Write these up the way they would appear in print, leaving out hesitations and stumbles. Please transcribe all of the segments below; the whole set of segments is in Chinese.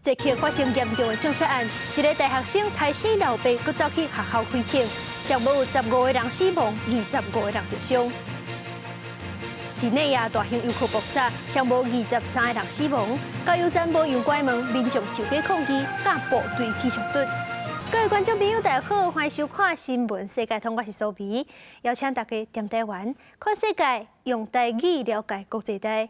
这起发生严重的枪杀案，一个大学生杀死老爸，佮走去学校开枪，上无有15个人死亡，25个人受伤。日内亚大型游客爆炸，上无23个人死亡。加油站无用关门，民众上街抗议，甲部队起冲突。各位观众朋友，大家好，欢迎收看新闻世界通，我是苏皮，邀请大家踮台湾看世界，用台语了解国际大。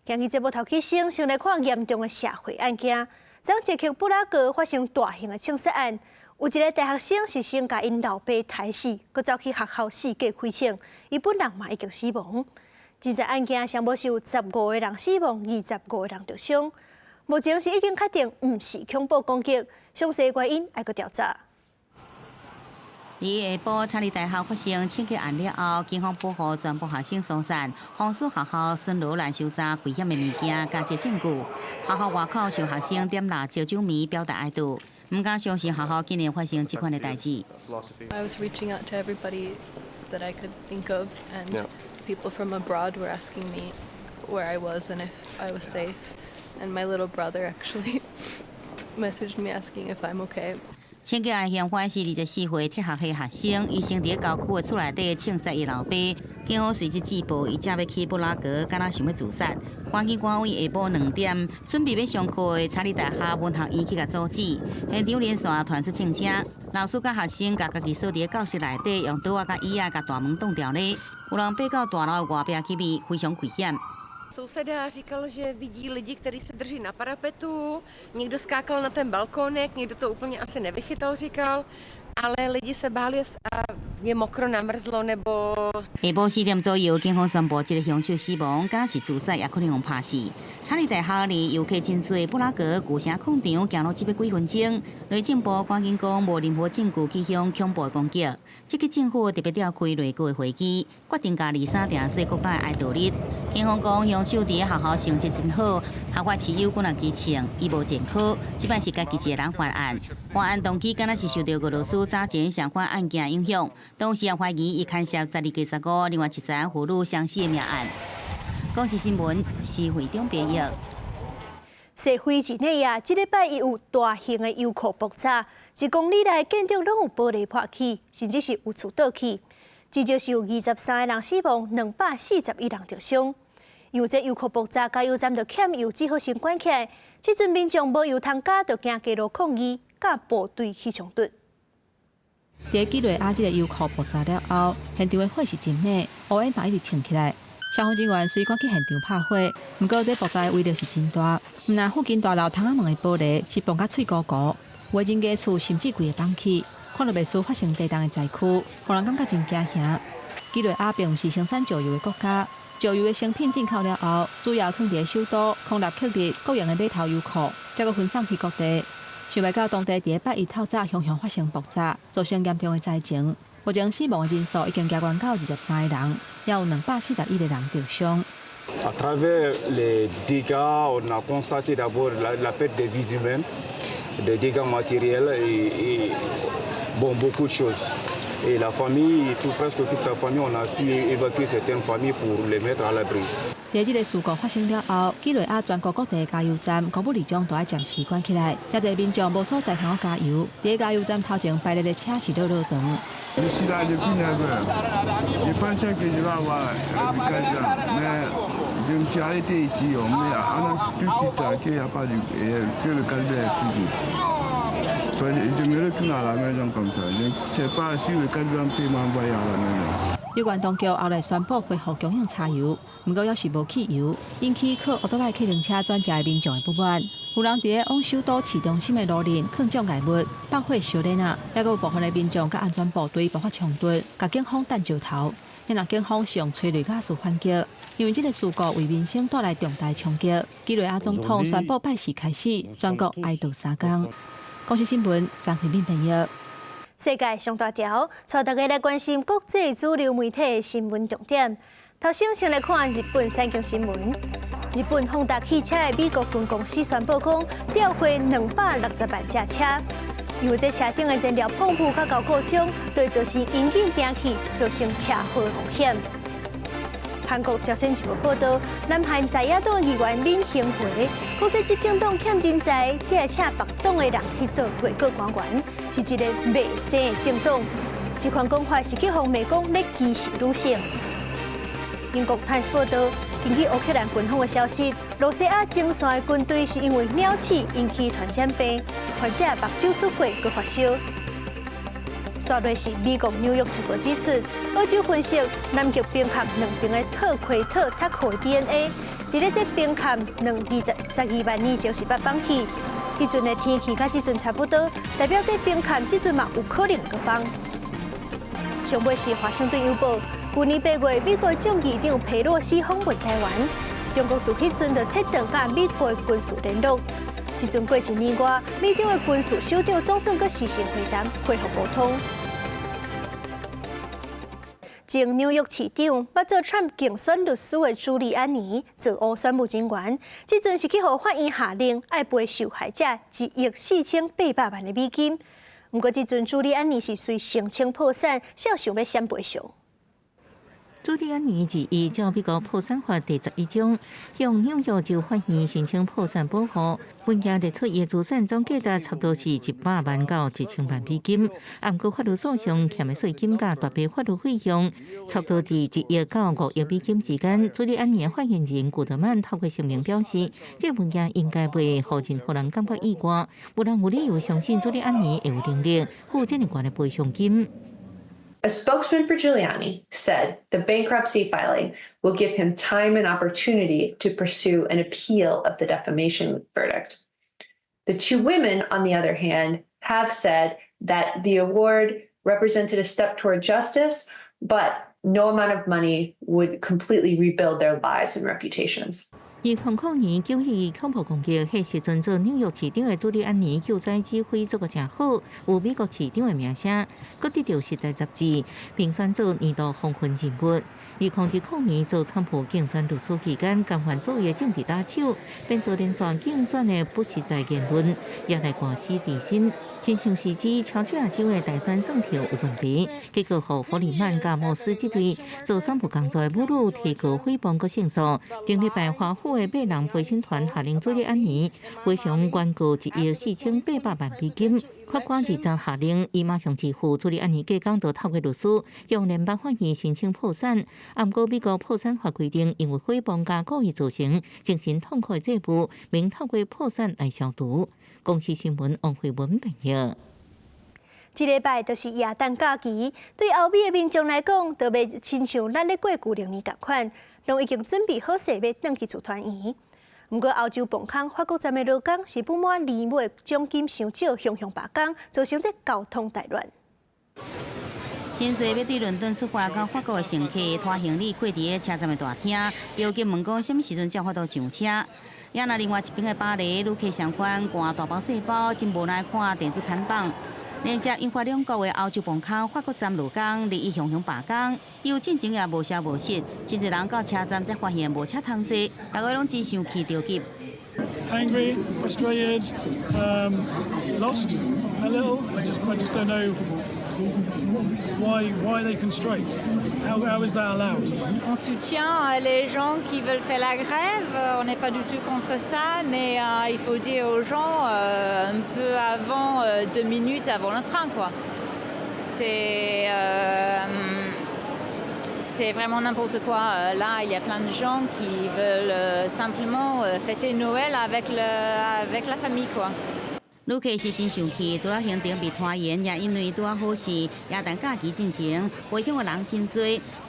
今日节目头起先来看严重的社会案件。昨日去布拉格发生大型的枪杀案，有一个大学生是先甲因老爸杀死，佮走去学校四界开枪，伊本人嘛已经死亡。这起案件上无是有15个人死亡，25个人受伤。目前是已经确定毋是恐怖攻击，详细原因还佫调查。伫下晡，查理大学发生枪击案了后，警方保护全部学生疏散，防止学校巡逻来收查危险的物件，加接证据。学校外口有学生点蜡烧酒米，表达哀悼。唔敢相信学校竟然发生这款的代志。I was reaching out to everybody that I could think of, and people from abroad were asking me where I was and if I was safe. And my little brother actually messaged me asking if I'm okay. 枪击案嫌犯是24岁铁学系学生，医生伫郊区的厝内底枪杀伊老爸。警方随即接报，伊正要去布拉格，敢若想要自杀。赶紧赶往下晡2点，准备要上课的查理大学文学院去甲阻止。现场连线传出枪声，老师甲学生甲家己锁伫教室内底，用刀仔甲椅仔甲大门挡掉咧。有人爬到大楼的外壁去避，非常危险。 Souseda říkal, že vidí lidi, kteří se drží na parapetu, někdo skákal na ten balkónek, někdo to úplně asi nevychytal, říkal, ale lidi se báli a je mokro, namrzlo nebo... 下晡4点左右，警方宣布这个凶手死亡，敢若是自杀，也可能用拍死。查理大学离游客真多，布拉格旧城广场行路只要几分钟。内政部赶紧讲无任何证据去向恐怖攻击。这个政府特别召开内阁的会议，决定家23定说国家的哀悼日。警方讲凶手伫学校成绩真好，校外持有军人机枪，伊无前科，即摆是家己一个人犯案。犯案动机敢若是受到俄罗斯早前相关案件影响，当时也怀疑伊牵涉12月15另外一桩妇女相死的命案。讲是新闻，是会中编译。西非日内亚这礼拜伊有大型的游客爆炸，1公里内建筑拢有玻璃破起，甚至是有厝倒去。至少是有23个人死亡，241人受伤。因为这游客爆炸，加油站就欠油只好先关起来。这阵民众无油通加，就行街路抗议，甲部队起冲突。在几内亚这个游客爆炸了后，现场的火势真猛，乌烟嘛一直冲起来。消防人员虽赶去现场拍火，不过这爆炸的威力是真大。毋但附近大楼窗仔门的玻璃是崩甲脆糊糊，有的人家厝甚至规个崩起，看到袂输发生地震的灾区，让人感觉真惊吓。几内亚并毋是生产石油的国家，石油的成品进口了后，主要放伫首都空纳克日各样的码头油库，再个分散去各地。想袂到当地伫8月透早汹汹发生爆炸，造成严重的灾情。目前死亡的人数已經加悬到23個人，也有241個人受傷。À travers les dégâts, on a constaté d'abord la perte des vies humaines, des dégâts matériels et beaucoup de choses. Et la famille, presque toute la famille, on a su évacuer certaines familles pour les mettre à l'abri. 在这个事故发生了后，几内亚全国各地的加油站、公务里长都要暂时关起来，真侪民众无所在通加油。在加油站头前排列的车是绕长。Je suis là depuis 9 heures. Je pensais que je vais avoir un carburant, mais je me suis arrêté ici. On a tout de suite qu'il n'y a pas que le carburant est plus vite. Je me retourne à la maison comme ça. Je ne sais pas si le carburant peut m'envoyer à la maison. 有关当局后来宣布恢复供应柴油，不过也是无汽油，引起靠奥多麦客运车转乘的民众的不满。有人伫往首都市中心的路面放障碍物、放火烧燃啊，也有部分的民众甲安全部队爆发冲突，甲警方弹石头。因为警方是用催泪瓦斯反击，因为这个事故为民生带来重大冲击。几内亚总统宣布拜四开始全国哀悼3天。公司新闻张惠敏编译。世界上大条，带大家来关心国际主流媒体的新闻重点。头先来看日本三件新闻。日本丰田汽车的美国分公司宣布讲，调回260万架车，因为这车顶的燃料丰富较高故障，对造成引擎停气，造成车祸风险。韩国朝鲜一部报道，南韩在野党议员闵行培，讲这执政党欠人才，只会请别党的人去做内阁官员，是一个未生的政党。这款讲法是去向美国咧歧视女性。英国《泰晤》报道，根据乌克兰军方的消息，罗西亚前线的军队是因为鸟刺引起传染病，患者目睭出血佮发烧。刷落是美国《纽约时报》指出，澳洲分析南极冰壳两边的特奎特塔库的 DNA， 伫咧这冰壳12万年前是捌放起，迄阵的天气甲即阵差不多，代表这冰壳即阵嘛有可能佮放。上尾是《华盛顿邮报》，去年8月，美国众议长佩洛西访问台湾，中国自迄阵就切断甲美国的军事联络。即阵过1年外，美中的军事首长总算佮实行会谈，恢复沟通。前纽约市长、捌做 Trump 竞选律师的朱利安尼做乌宣布人员，即阵是去互法院下令，要赔受害者1亿4800万的美金。不过，即阵朱利安尼是随申请破产，少想要先赔偿。朱利安尼是依照美国破产法第11章，向纽约州法院申请破产保护。文件列出伊的资产总价值差不多是100万到1000万美金，不过法律诉讼欠的税金甲大笔法律费用，差不多伫1亿到5亿美金之间。朱利安尼的发言人古德曼透过声明表示，这文件应该被互任何人感觉意外，无人有理由相信朱利安尼会有能力付这么高的赔偿金。A spokesman for Giuliani said the bankruptcy filing will give him time and opportunity to pursue an appeal of the defamation verdict. The two women, on the other hand, have said that the award represented a step toward justice, but no amount of money would completely rebuild their lives and reputations. 2002年9月恐怖攻击，迄时阵做纽约市长的朱利安尼救灾指挥做个真好，有美国市长的名声，佮得到《时代》杂志评选做年度风云人物。2010年做川普竞选律师期间，干犯做的政治打手，变做连续竞选的不实在言论，惹来官司缠身。亲像是指乔治亚州的大选算票有问题，结果互弗里曼甲莫斯这对做宣布工作的母女提告诽谤佮胜诉。顶礼拜华府的8人陪审团下令朱利安尼赔偿原告1亿4800万美金。法官20下令，伊马上支付朱利安尼计讲到透过律师向联邦法院申请破产。不过美国破产法规定，因为诽谤加故意造成精神痛苦的罪部，明透过破产来消除。公视新闻王慧文报道。这礼拜就是耶诞假期，对欧美的民众来讲，就袂亲像咱咧过旧历年同款，拢已经准备好势要转去组团圆。不过，欧洲磅空法国站的劳工是不满年尾奖金伤少，向罢工，造成这交通大乱。真侪要对伦敦出发到法国的乘客拖行李过伫个车站的大厅，要求问讲什么时阵才法度上车。也那另外一边的巴黎，旅客相关赶大包小包，真无奈看电子看板。连接引发两国的欧洲磅空法国站劳工日益向罢工，有进前也无消无息，真侪人到车站才发现无车通坐，大家拢真生气着急。Angry, frustrated, lost a little. I just don't know why they can strike. How is that allowed? On soutient les gens qui veulent faire la grève. On n'est pas du tout contre ça, mais il faut dire aux gens un peu avant, 2 minutes avant le train, quoi. C'est vraiment n'importe quoi. Là, il y a plein de gens qui veulent simplement fêter Noël avec la famille, quoi. 旅客是真生气，除了行程被拖延，也因为拄啊好是耶诞假期进前，回乡的人真多，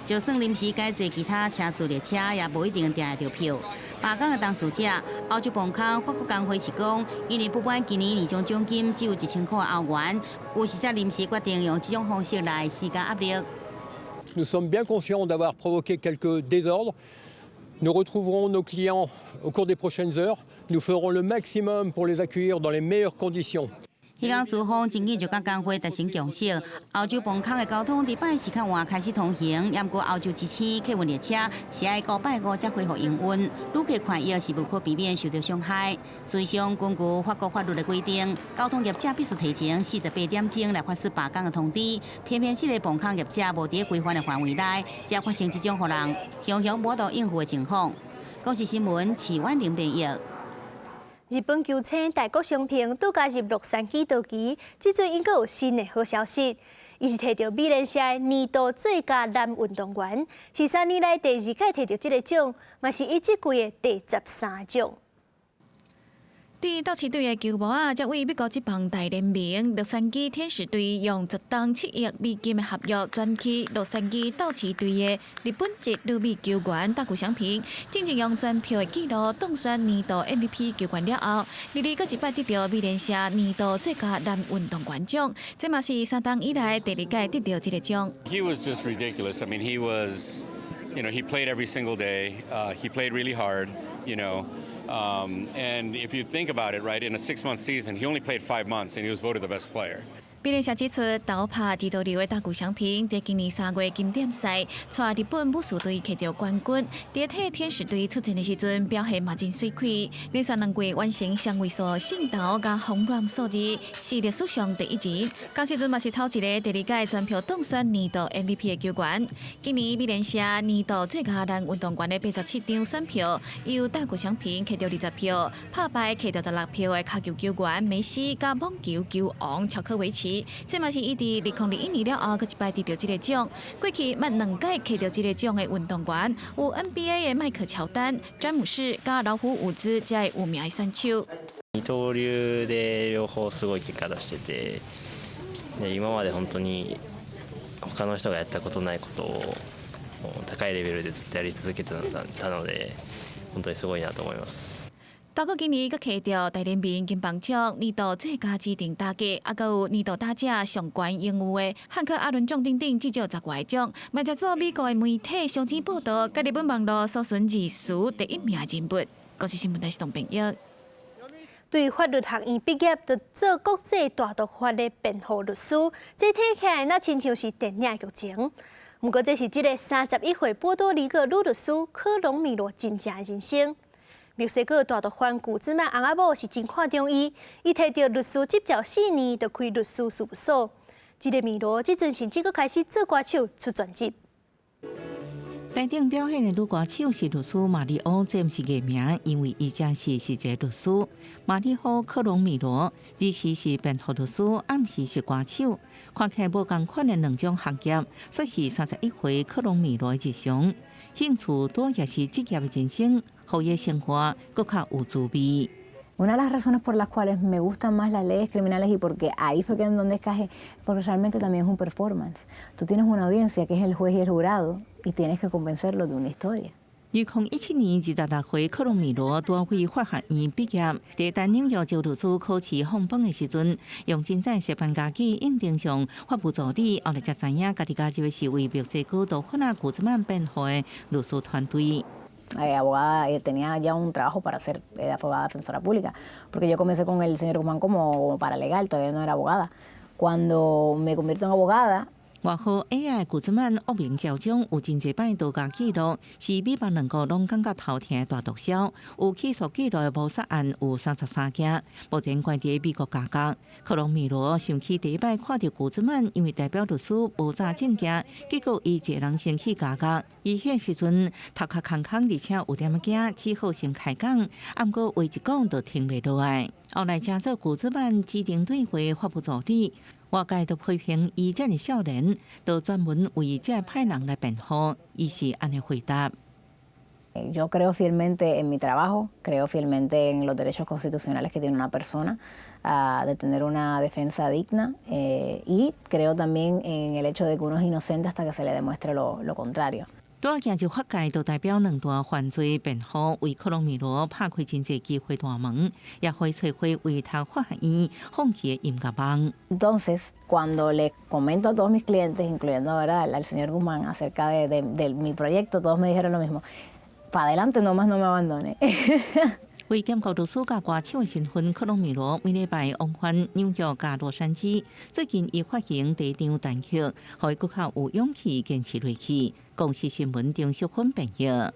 就算临时改坐其他车次列车，也无一定订得到票。罢工的当事者，欧洲磅空法国工会是讲，因为不满今年年终奖金只有1000块欧元，有时才临时决定用这种方式来施加压力。Nous sommes bien conscients d'avoir provoqué quelques désordres. Nous retrouverons nos clients au cours des prochaines heures. Nous ferons le maximum pour les accueillir dans les meilleures conditions. 迄天珠峰真紧就甲工会达成共识，欧洲崩坑的交通伫拜四较晚开始通行，不过欧洲机器客运列车是爱到拜五才恢复营运，旅客权益是无可避免受到伤害。随上根据法国法律的规定，交通业者必须提前48点钟来发出罢工的通知，偏偏这个崩坑业者无伫规范的范围内，才发生这种互人熊熊无法应付的情况。国际新闻齐婉玲编译。日本球星大谷翔平拄加入洛杉矶道奇，即阵伊阁有新的好消息，伊是摕到美联社年度最佳男运动员，是3年来第2届摕到这个奖，嘛是伊即季的第13奖。伫道奇队的球帽啊，则为美国职棒大联盟洛杉矶天使队用1.7亿美金的合约转去洛杉矶道奇队的日本籍女美球员大谷翔平，正正用全票的纪录当选年度 MVP 球员了后，日日搁一摆得到美联社年度最佳男运动员奖，这嘛是3档以来第2届得到这个奖。He was just ridiculous. I mean, he was, he played every single day. He played really hard. And if you think about it, right, in a 6-month season, he only played 5 months, and he was voted the best player. 美联社指出，投拍2到6的大谷翔平，在今年3月经典赛，带日本武术队摕到冠军。在替天使队出战的时阵，表现嘛真水开，连续2季完成双位数胜投加轰乱数字，是历史上第1级。当时阵嘛是头一个第2届全票当选年度 MVP 的球员。今年美联社年度最佳男运动员的87张选票，由大谷翔平摕到20票，拍败摕到16票的卡球球员梅西加网球球王乔科维奇。这嘛是伊伫2021年了后，搁一摆得到这个奖。过去捌2届摕到这个奖的运动员，有 NBA 的迈克乔丹、詹姆士加老虎伍兹，才有名的选手。二刀流で両方すごい結果出してて、今まで本当に他の人がやったことないことを高いレベルでずっとやり続けてたので、本当にすごいなと思います。大谷今年阁摕到大联盟金棒奖、年度最佳指定打击，还有年度打者上悬荣誉的汉克阿伦奖等等，至少10外奖。嘛，接做美国的媒体相继报道，甲日本网络搜寻字数第1名的人物。国际新闻台是董平玉。对法律学院毕业就做国际大毒法的辩护律师，这听起来那亲像是电影剧情。不过，这是这个31岁波多黎各女律师科隆米罗真正的人生。墨西哥大毒贩古兹曼翁仔某是真看中伊，伊摕到律师执照4年，就开律师事务所。这个米罗即阵甚至佫开始做歌手、出专辑。台顶表现的女歌手是律师玛丽欧，这毋是艺名，因为伊正是一个律师。玛丽欧科隆米罗，日时是辩护律师，暗时是歌手，看起来无共款的2种行业，说是31岁科隆米罗的日常。兴趣多也是职业的人生，后夜生活更较有滋味。Una de las razones por las cuales me gustan más las leyes criminales y porque ahí fue que en donde caje, porque realmente también es un performance. Tú tienes una audiencia que es el juez y el jurado y tienes que convencerlo de una historia. 2017年26岁，科隆米罗拄为法学院毕业，在等纽约州律师考试放榜的时阵，用真在石板家己应征上法务助理，后来才知影家己加入是为墨西哥毒贩古兹曼辩护的律师团队。Abogada, tenía ya un trabajo para ser abogada defensora pública, porque yo comencé con el señor Guzmán como paralegal, todavía no era abogada. Cuando me convierto en abogada, 外号 AI 古兹曼恶名昭彰，有真侪摆度假记录，是美国2国拢感觉头疼的大毒枭。有起诉记录的谋杀案有33件，目前关伫美国加监。科隆米罗想起第一摆看到古兹曼，因为代表律师无查证件，结果伊一个人先去加监。伊迄时阵头壳空空，而且有点惊，只好先开讲，啊毋过话一讲就停袂落来。后来加做古兹曼指定队会法务助理。外界都批评伊这个少年，都专门为这派人来辩护。伊是安尼回答。Yo creo fielmente en mi trabajo, creo fielmente en los derechos constitucionales que tiene una persona de tener una defensa digna y creo también en el hecho de que uno es inocente hasta que se le demuestre lo contrario. 大行就法界都代表2大犯罪辩护，为科隆米罗拍开真侪机会大门，也会找回为他法学院放弃的音乐梦。Entonces, cuando le comento a todos mis clientes, incluyendo ¿verdad? al señor Guzmán, acerca de mi proyecto, todos me dijeron lo mismo: para adelante, nomás no me abandone. 为检告律师甲歌手的身份，科隆米罗每礼拜往返纽约甲洛杉矶。最近伊发行第一张单曲，互伊更较有勇气坚持落去。公司新闻中小芬朋友。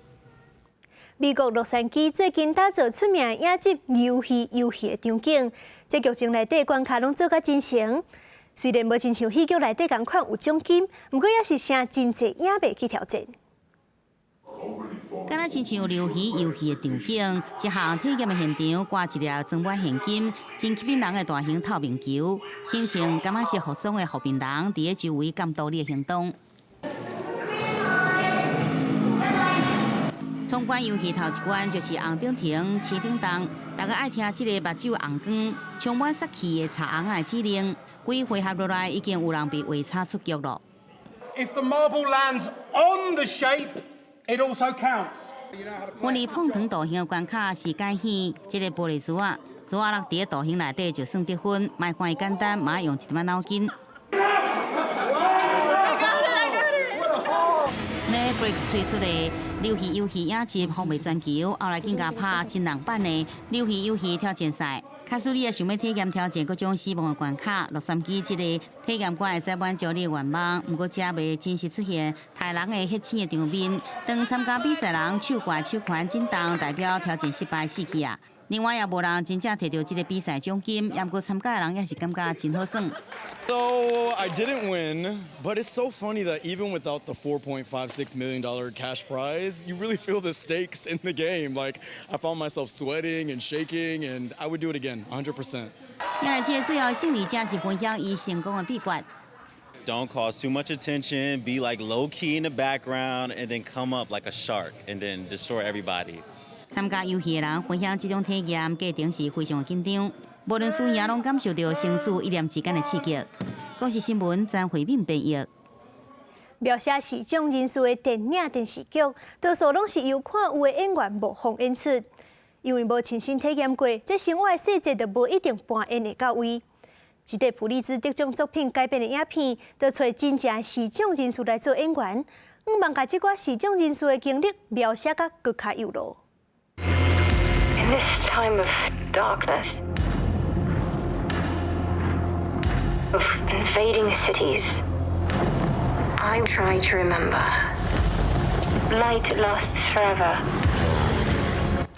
美国洛杉矶最近打造出名影集游戏的场景，这剧情内底关卡拢做甲真成。虽然无亲像戏剧内底同款有奖金，不过也是剩真侪影迷去挑战。敢若亲像游戏的场景，一项体验的现场挂一粒装满现金、真吸引人的大型透明球，心情感觉是服装的后面人伫咧周围监督你的行动。闯关游戏头一关就是红顶停、市顶动，大家爱听这个目睭红光、充满杀气的茶红的指令。几回合落来，已经有人被画叉出局了。If the marble lands on the shape, it also counts. 本嚟碰糖大型的关卡是解显，这个玻璃珠啊落伫个大型内底就算得分，莫看伊简单，嘛用一点脑筋。Netflix 推出的游戏影集风靡全球，后来更加拍真人版的游戏挑战赛。假使你也想要体验挑战各种死亡的关卡，洛杉矶这个体验馆会使满足你的愿望。不过，这未真实出现害人的血腥的场面。当参加比赛人手怪手款震动，代表挑战失败死去啊。另外也无人真正摕到这个比赛奖金，也不过参加的人也是感觉真好耍。 So I didn't win, but it's so funny that even without the $4.56 million cash prize, you really feel the stakes in the game. Like I found myself sweating and shaking, and I would do it again, 100%. 原来这最后胜利者是分享伊成功的秘诀。 Don't cause too much attention. Be like low key in the background, and then come up like a shark, and then destroy everybody. 参加游戏的人分享这种体验，过程是非常的紧张。 无论输赢，拢感受到生死一念之间的刺激。国视新闻张惠敏编译。描写视障人士的电影、电视剧，多数拢是由看有的演员模仿演出。因为无亲身体验过，这生活的细节就无一定搬演会到位。一个普利兹得奖作品改编的影片，就找真正视障人士来做演员，希望把这寡视障人士的经历描写甲更加有路。In this time of darkness, of invading cities, I try to remember. Light lasts forever.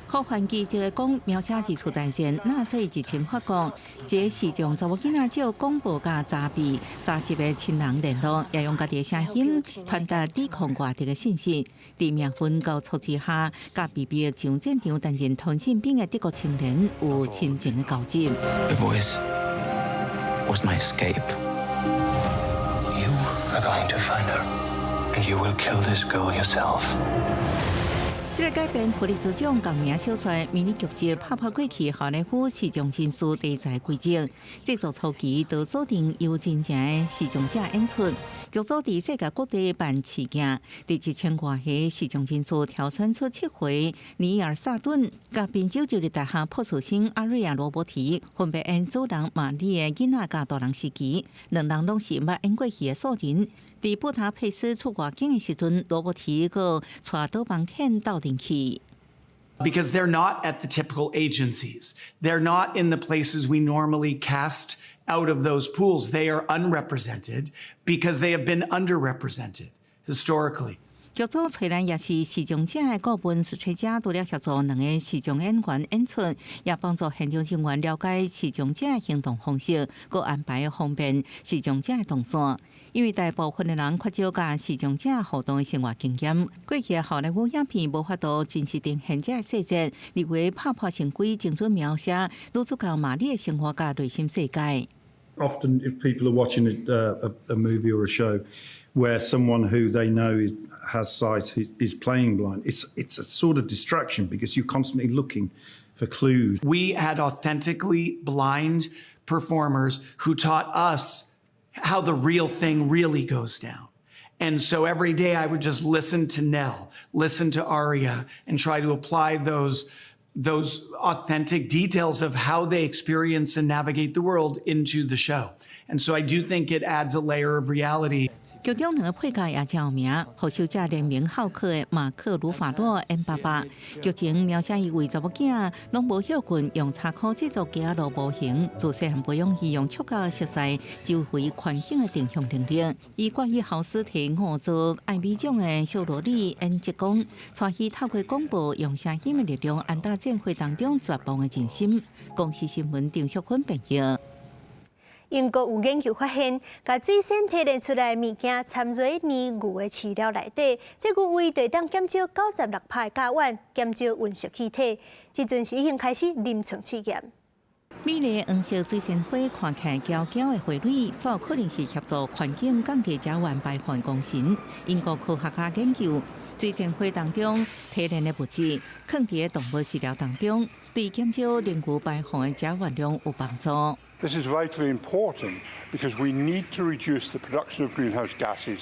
好环记这个讲描写一次大战，纳粹入侵法国，这视障查某囡仔借广播甲查币查集的亲人联络，也用家己的声音传达抵抗外敌的信息。伫命运交错之下，甲秘密上战场担任通信兵的德国青年有亲情的交集。The voice was my escape. You are going to find her, and you will kill this girl yourself. 这个改编普利兹奖同名小说迷你剧集拍过去好莱坞视障人士题材轨迹，制作初期就锁定由真正的视障者演出，剧组伫世界各地办试镜，伫1000多个视障人士挑选出7回尼尔·萨顿、甲宾州州立大学博士生阿瑞亚·罗伯提分别演主人玛丽的囡仔甲大人时期，两人拢是捌演过戏的素人。伫布达佩斯出外景的时阵，罗伯提个带倒帮天斗阵去。Because they're not at the typical agencies. They're not in the places we normally cast out of those pools. They are unrepresented because they have been underrepresented historically. 剧组虽然也是视障者的顾问实吹者，除了协助两个视障演员演出，也帮助现场人员了解视障者的行动方式，佮安排方便视障者的动作。因为大部分的人缺少甲视障者互动的生活经验，过去的好莱坞影片无法度真实呈现者的细节，例如拍成规精准描写女主角玛丽的生活甲内心世界。Often, if people are watching a movie or a show where someone who they know has sight is playing blind, it's a sort of distraction because you're constantly looking for clues. We had authentically blind performers who taught us how the real thing really goes down. And so every day I would just listen to Nell, listen to Aria, and try to apply those those authentic details of how they experience and navigate the world into the show. And so I do think it adds a layer of reality. 剧中两个配角也真有名，互受者联名好客的马克·鲁法洛演爸爸。剧情描写伊为查某囝拢无晓棍用柴壳制作家乐模型，自细汉培养伊用触角熟悉周围环境的定向能力。伊决意好死提5做艾美奖的小萝莉演职工，带伊透过广播用声音的力量，安打战会当中绝望的人心。公视新闻郑淑芬报道。英国有研究发现，把最先提炼出来的物件掺入鲶鱼的饲料内底，这牛胃就当减少96%的甲烷，减少温室气体。这阵是已经开始临床试验。美丽黄色水仙花看起来娇娇的花蕊，所有可能是协助环境降低甲烷排放功臣。英国科学家研究，水仙花当中提炼的物质，放伫动物饲料当中，对减少人牛排放的甲烷量有帮助。This is vitally important because we need to reduce the production of greenhouse gases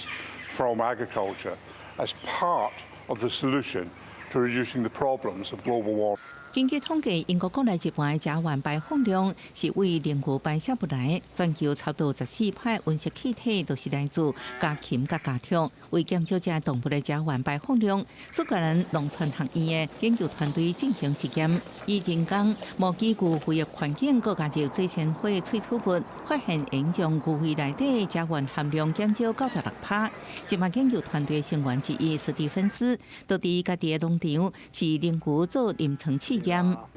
from agriculture as part of the solution to reducing the problems of global warming. 根据统计，英国国内一般的甲烷排放量是为人牛排泄不来，全球差不多14%的温室气体都是来自家禽甲家畜。为减少这动物的甲烷排放量，苏格兰农村学院的研究团队进行实验，以人工模拟牛肺的环境，搁加入水仙花的萃取物，发现能将牛肺内底的甲烷含量减少96%。这项研究团队成员之一史蒂芬斯，就伫家己的农场饲人牛做临床试验。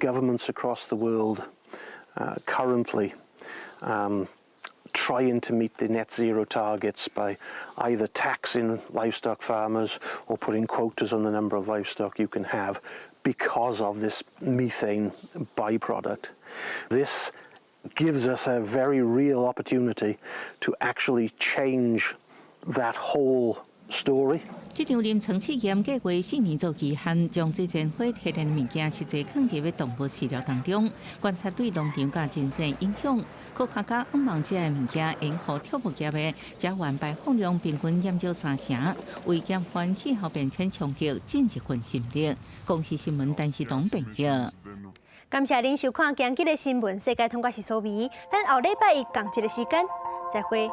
Governments across the world currently trying to meet the net zero targets by either taxing livestock farmers or putting quotas on the number of livestock you can have because of this methane byproduct. This gives us a very real opportunity to actually change that whole story. 这场临床试验计划4年做期限，将水仙花提炼的物件实际放入动物饲料当中，观察对农场甲经济影响。科学家希望这个物件能互畜牧业的甲烷排放量平均减少3成，为减缓气候变迁冲击尽一份心力。公视新闻陈时东报道。感谢您收看今日的新闻世界通，我是苏眉，咱后礼拜一同一个时间再会。